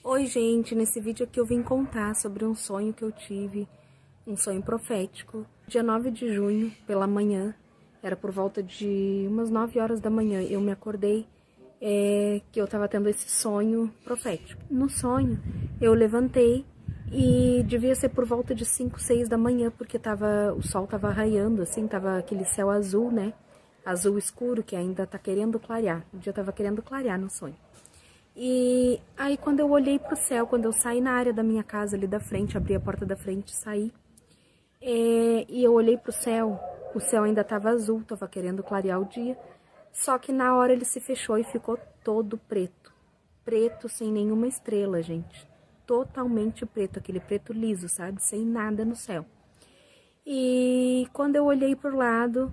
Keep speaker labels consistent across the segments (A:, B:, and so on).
A: Oi, gente, nesse vídeo aqui eu vim contar sobre um sonho que eu tive, um sonho profético. Dia 9 de junho, pela manhã, era por volta de umas 9 horas da manhã, eu me acordei que eu tava tendo esse sonho profético. No sonho, eu levantei e devia ser por volta de 5, 6 da manhã, porque o sol tava raiando, assim, tava aquele céu azul, né? Azul escuro, que ainda tá querendo clarear. O dia tava querendo clarear no sonho. E aí quando eu olhei pro céu, quando eu saí na área da minha casa ali da frente, abri a porta da frente e saí, e eu olhei pro céu, o céu ainda estava azul, estava querendo clarear o dia, só que na hora ele se fechou e ficou todo preto. Preto, sem nenhuma estrela, gente. Totalmente preto, aquele preto liso, sabe? Sem nada no céu. E quando eu olhei pro lado,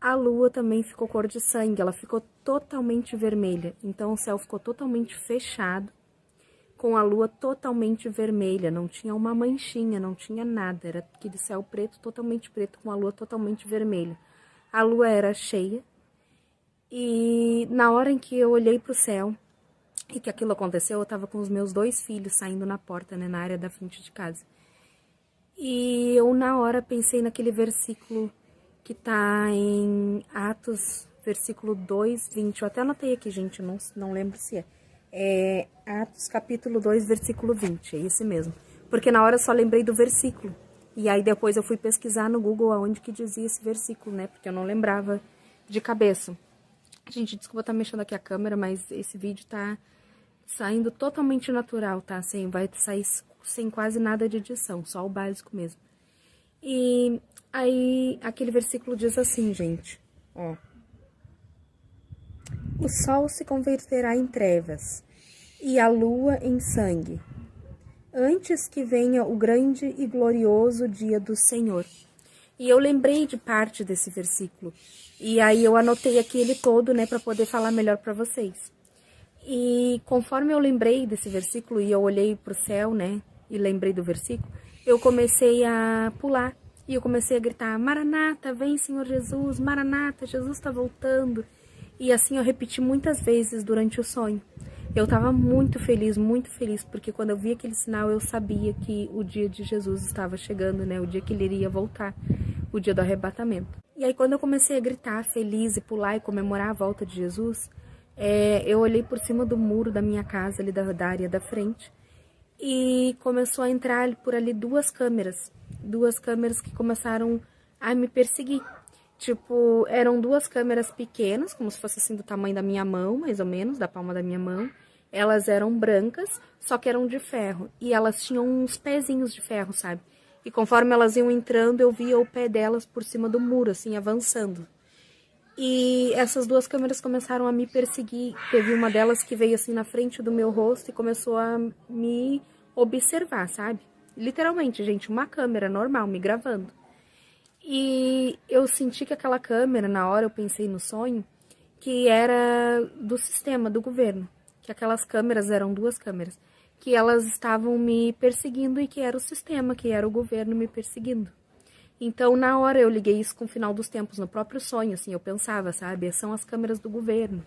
A: a lua também ficou cor de sangue, ela ficou totalmente vermelha. Então o céu ficou totalmente fechado, com a lua totalmente vermelha, não tinha uma manchinha, não tinha nada. Era aquele céu preto, totalmente preto, com a lua totalmente vermelha. A lua era cheia e na hora em que eu olhei pro céu e que aquilo aconteceu, eu tava com os meus 2 filhos saindo na porta, né, na área da frente de casa. E eu na hora pensei naquele versículo que tá em Atos, versículo 2, 20. Eu até anotei aqui, gente, não lembro se é. É Atos, capítulo 2, versículo 20, é esse mesmo. Porque na hora eu só lembrei do versículo. E aí depois eu fui pesquisar no Google aonde que dizia esse versículo, né? Porque eu não lembrava de cabeça. Gente, desculpa estar mexendo aqui a câmera, mas esse vídeo tá saindo totalmente natural, tá? Vai sair sem quase nada de edição, só o básico mesmo. E aí, aquele versículo diz assim, gente, ó. O sol se converterá em trevas e a lua em sangue, antes que venha o grande e glorioso dia do Senhor. E eu lembrei de parte desse versículo. E aí eu anotei aqui ele todo, né, para poder falar melhor para vocês. E conforme eu lembrei desse versículo e eu olhei pro céu, né, e lembrei do versículo, eu comecei a pular e eu comecei a gritar: Maranata, vem Senhor Jesus, Maranata, Jesus está voltando. E assim eu repeti muitas vezes durante o sonho. Eu estava muito feliz, porque quando eu vi aquele sinal eu sabia que o dia de Jesus estava chegando, né, o dia que ele iria voltar, o dia do arrebatamento. E aí quando eu comecei a gritar feliz e pular e comemorar a volta de Jesus, eu olhei por cima do muro da minha casa, ali da área da frente, e começou a entrar por ali duas câmeras que começaram a me perseguir. Tipo, eram 2 câmeras pequenas, como se fosse assim do tamanho da minha mão, mais ou menos, da palma da minha mão. Elas eram brancas, só que eram de ferro, e elas tinham uns pezinhos de ferro, sabe? E conforme elas iam entrando, eu via o pé delas por cima do muro, assim, avançando. E essas 2 câmeras começaram a me perseguir. Teve uma delas que veio assim na frente do meu rosto e começou a me observar, sabe? Literalmente, gente, uma câmera normal me gravando. E eu senti que aquela câmera, na hora eu pensei no sonho, que era do sistema, do governo. Que aquelas câmeras eram 2 câmeras. Que elas estavam me perseguindo e que era o sistema, que era o governo me perseguindo. Então, na hora, eu liguei isso com o final dos tempos, no próprio sonho, assim, eu pensava, sabe? São as câmeras do governo.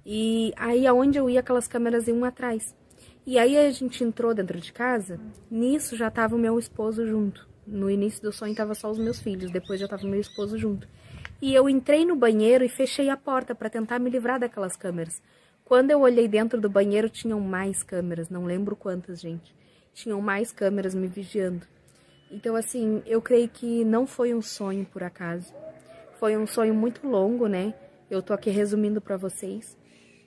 A: E aí, aonde eu ia, aquelas câmeras iam atrás. E aí, a gente entrou dentro de casa, nisso já tava o meu esposo junto. No início do sonho, tava só os meus filhos, depois já tava o meu esposo junto. E eu entrei no banheiro e fechei a porta para tentar me livrar daquelas câmeras. Quando eu olhei dentro do banheiro, tinham mais câmeras, não lembro quantas, gente. Tinham mais câmeras me vigiando. Então, assim, eu creio que não foi um sonho por acaso. Foi um sonho muito longo, né? Eu tô aqui resumindo pra vocês.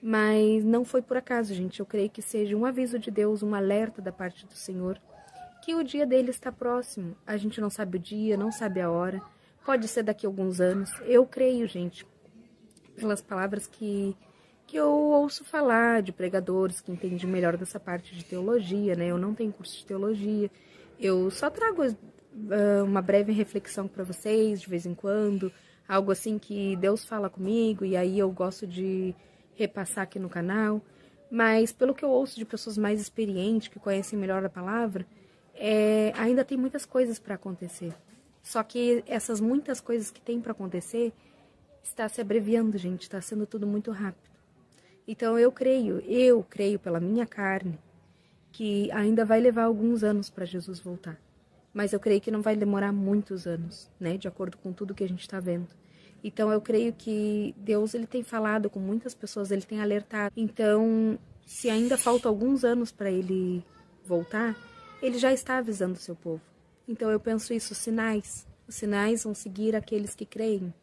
A: Mas não foi por acaso, gente. Eu creio que seja um aviso de Deus, um alerta da parte do Senhor, que o dia dele está próximo. A gente não sabe o dia, não sabe a hora. Pode ser daqui a alguns anos. Eu creio, gente, pelas palavras que eu ouço falar de pregadores que entendem melhor dessa parte de teologia, né? Eu não tenho curso de teologia. Eu só trago uma breve reflexão para vocês de vez em quando, algo assim que Deus fala comigo e aí eu gosto de repassar aqui no canal. Mas pelo que eu ouço de pessoas mais experientes, que conhecem melhor a palavra, ainda tem muitas coisas para acontecer. Só que essas muitas coisas que tem para acontecer está se abreviando, gente, está sendo tudo muito rápido. Então eu creio pela minha carne, que ainda vai levar alguns anos para Jesus voltar. Mas eu creio que não vai demorar muitos anos, né? De acordo com tudo que a gente está vendo. Então eu creio que Deus ele tem falado com muitas pessoas, ele tem alertado. Então, se ainda falta alguns anos para ele voltar, ele já está avisando o seu povo. Então eu penso isso, os sinais vão seguir aqueles que creem.